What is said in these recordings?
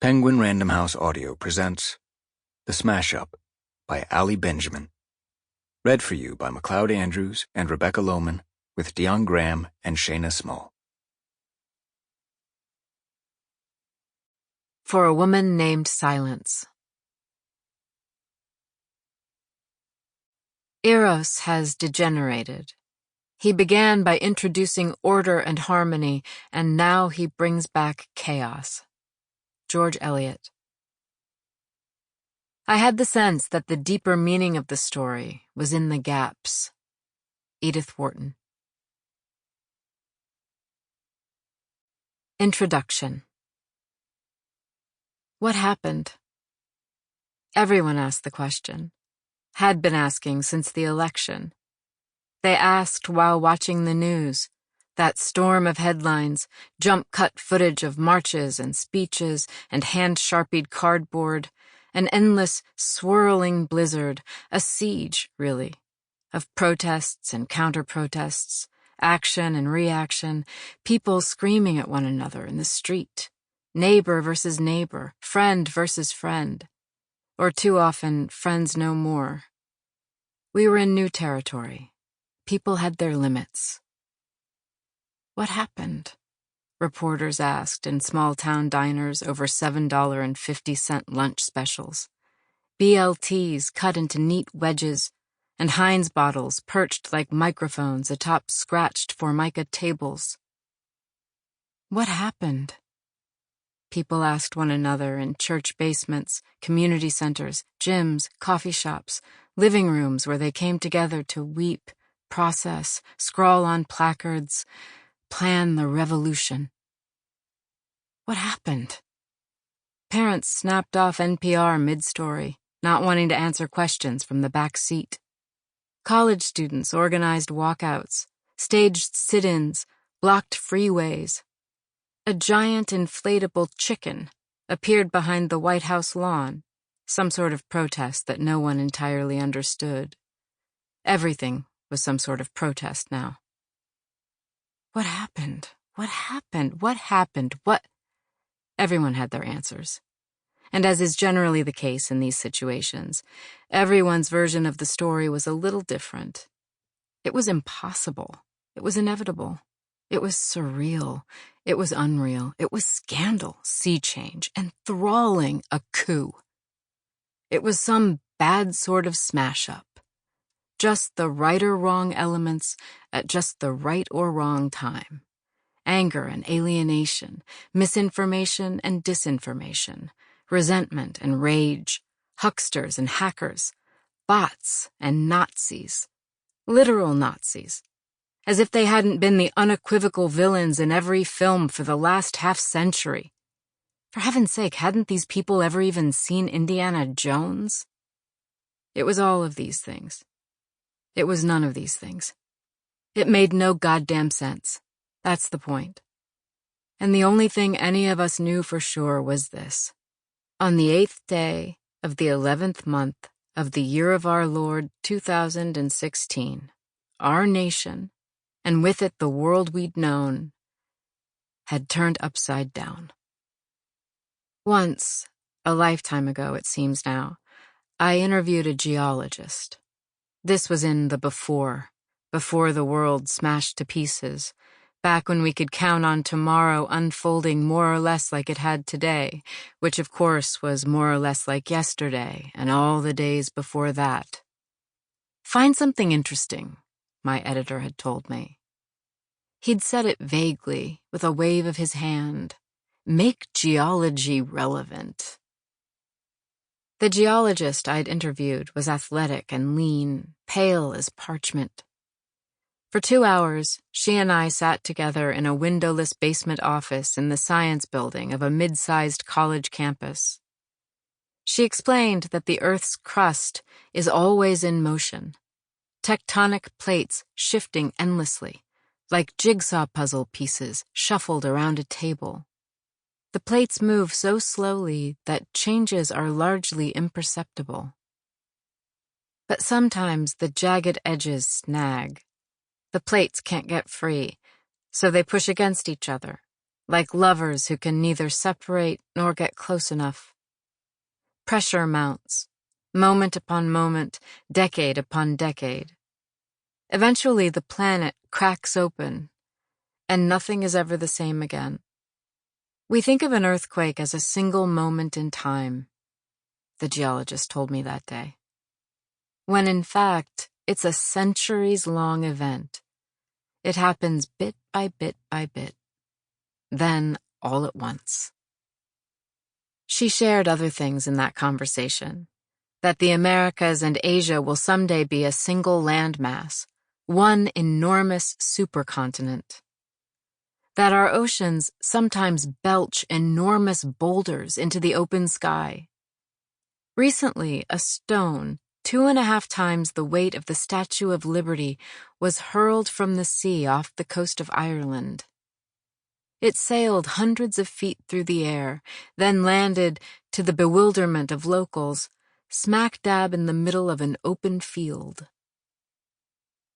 Penguin Random House Audio presents The Smash Up by Ali Benjamin. Read for you by Macleod Andrews and Rebecca Lowman with Dion Graham and Shayna Small. For a Woman Named Silence. Eros has degenerated. He began by introducing order and harmony, and now he brings back chaos. George Eliot. I had the sense that the deeper meaning of the story was in the gaps. Edith Wharton. Introduction. What happened? Everyone asked the question. Had been asking since the election. They asked while watching the news, that storm of headlines, jump-cut footage of marches and speeches and hand-sharpied cardboard, an endless, swirling blizzard, a siege, really, of protests and counter-protests, action and reaction, people screaming at one another in the street, neighbor versus neighbor, friend versus friend, or too often, friends no more. We were in new territory. People had their limits. What happened? Reporters asked in small-town diners over $7.50 lunch specials. BLTs cut into neat wedges, and Heinz bottles perched like microphones atop scratched Formica tables. What happened? People asked one another in church basements, community centers, gyms, coffee shops, living rooms where they came together to weep, process, scrawl on placards, plan the revolution. What happened? Parents snapped off NPR mid-story, not wanting to answer questions from the back seat. College students organized walkouts, staged sit-ins, blocked freeways. A giant inflatable chicken appeared behind the White House lawn, some sort of protest that no one entirely understood. Everything was some sort of protest now. What happened? What happened? What happened? What? Everyone had their answers. And as is generally the case in these situations, everyone's version of the story was a little different. It was impossible. It was inevitable. It was surreal. It was unreal. It was scandal, sea change, enthralling, a coup. It was some bad sort of smash-up. Just the right or wrong elements at just the right or wrong time. Anger and alienation, misinformation and disinformation, resentment and rage, hucksters and hackers, bots and Nazis, literal Nazis, as if they hadn't been the unequivocal villains in every film for the last half-century. For heaven's sake, hadn't these people ever even seen Indiana Jones? It was all of these things. It was none of these things. It made no goddamn sense. That's the point. And the only thing any of us knew for sure was this. On the 8th day of the 11th month of the year of our Lord 2016, our nation, and with it the world we'd known, had turned upside down. Once, a lifetime ago it seems now, I interviewed a geologist. This was in the before the world smashed to pieces, back when we could count on tomorrow unfolding more or less like it had today, which of course was more or less like yesterday and all the days before that. Find something interesting, my editor had told me. He'd said it vaguely, with a wave of his hand. Make geology relevant. The geologist I'd interviewed was athletic and lean, pale as parchment. For 2 hours, she and I sat together in a windowless basement office in the science building of a mid-sized college campus. She explained that the Earth's crust is always in motion, tectonic plates shifting endlessly, like jigsaw puzzle pieces shuffled around a table. The plates move so slowly that changes are largely imperceptible. But sometimes the jagged edges snag. The plates can't get free, so they push against each other, like lovers who can neither separate nor get close enough. Pressure mounts, moment upon moment, decade upon decade. Eventually, the planet cracks open, and nothing is ever the same again. We think of an earthquake as a single moment in time, the geologist told me that day, when in fact, it's a centuries-long event. It happens bit by bit by bit, then all at once. She shared other things in that conversation, that the Americas and Asia will someday be a single landmass, one enormous supercontinent. That our oceans sometimes belch enormous boulders into the open sky. Recently, a stone, 2.5 times the weight of the Statue of Liberty, was hurled from the sea off the coast of Ireland. It sailed hundreds of feet through the air, then landed, to the bewilderment of locals, smack dab in the middle of an open field.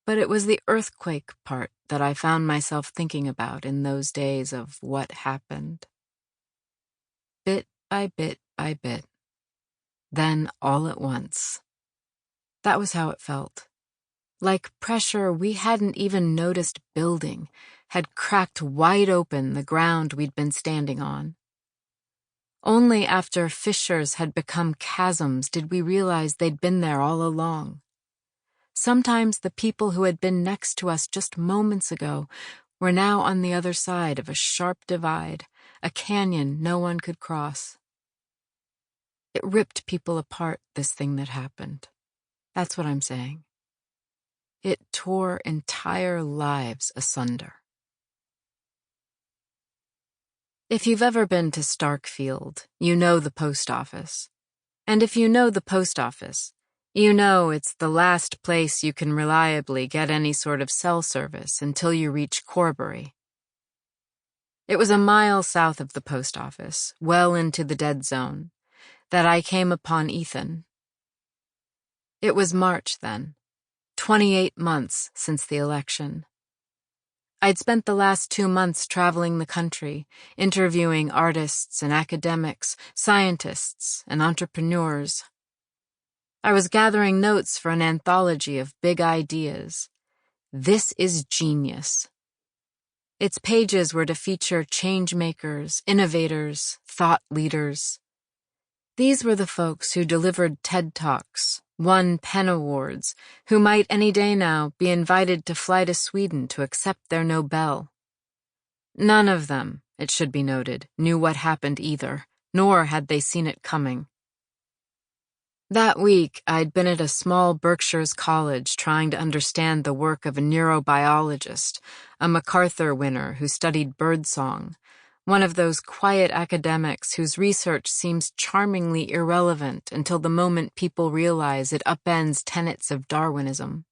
But it was the earthquake part that I found myself thinking about in those days of what happened. Bit by bit by bit. Then all at once. That was how it felt. Like pressure we hadn't even noticed building had cracked wide open the ground we'd been standing on. Only after fissures had become chasms did we realize they'd been there all along. Sometimes the people who had been next to us just moments ago were now on the other side of a sharp divide, a canyon no one could cross. It ripped people apart, this thing that happened. That's what I'm saying. It tore entire lives asunder. If you've ever been to Starkfield, you know the post office. And if you know the post office, you know it's the last place you can reliably get any sort of cell service until you reach Corbury. It was a mile south of the post office, well into the dead zone, that I came upon Ethan. It was March then, 28 months since the election. I'd spent the last 2 months traveling the country, interviewing artists and academics, scientists and entrepreneurs. I was gathering notes for an anthology of big ideas. This is genius. Its pages were to feature change-makers, innovators, thought leaders. These were the folks who delivered TED Talks, won PEN Awards, who might any day now be invited to fly to Sweden to accept their Nobel. None of them, it should be noted, knew what happened either, nor had they seen it coming. That week, I'd been at a small Berkshire's college trying to understand the work of a neurobiologist, a MacArthur winner who studied birdsong, one of those quiet academics whose research seems charmingly irrelevant until the moment people realize it upends tenets of Darwinism.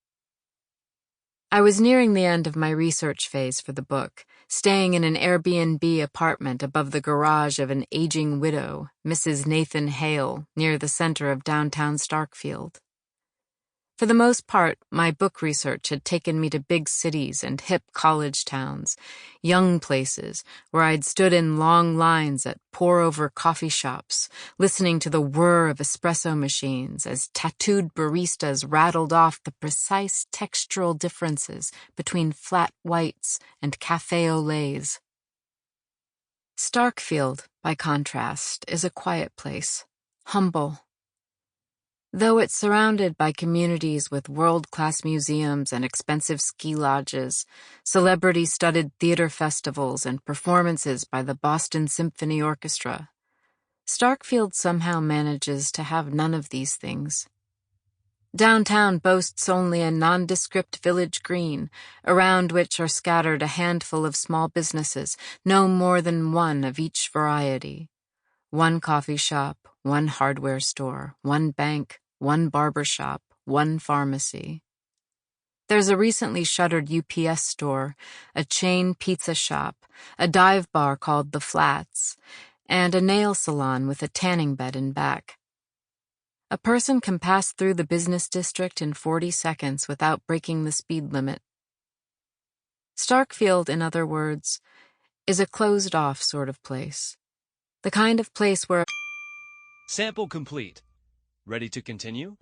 I was nearing the end of my research phase for the book, staying in an Airbnb apartment above the garage of an aging widow, Mrs. Nathan Hale, near the center of downtown Starkfield. For the most part, my book research had taken me to big cities and hip college towns, young places where I'd stood in long lines at pour-over coffee shops, listening to the whir of espresso machines as tattooed baristas rattled off the precise textural differences between flat whites and café au laits. Starkfield, by contrast, is a quiet place, humble. Though it's surrounded by communities with world-class museums and expensive ski lodges, celebrity-studded theater festivals, and performances by the Boston Symphony Orchestra, Starkfield somehow manages to have none of these things. Downtown boasts only a nondescript village green, around which are scattered a handful of small businesses, no more than one of each variety. One coffee shop, one hardware store, one bank, one barber shop, one pharmacy. There's a recently shuttered UPS store, a chain pizza shop, a dive bar called The Flats, and a nail salon with a tanning bed in back. A person can pass through the business district in 40 seconds without breaking the speed limit. Starkfield, in other words, is a closed-off sort of place. The kind of place where... Sample complete. Ready to continue?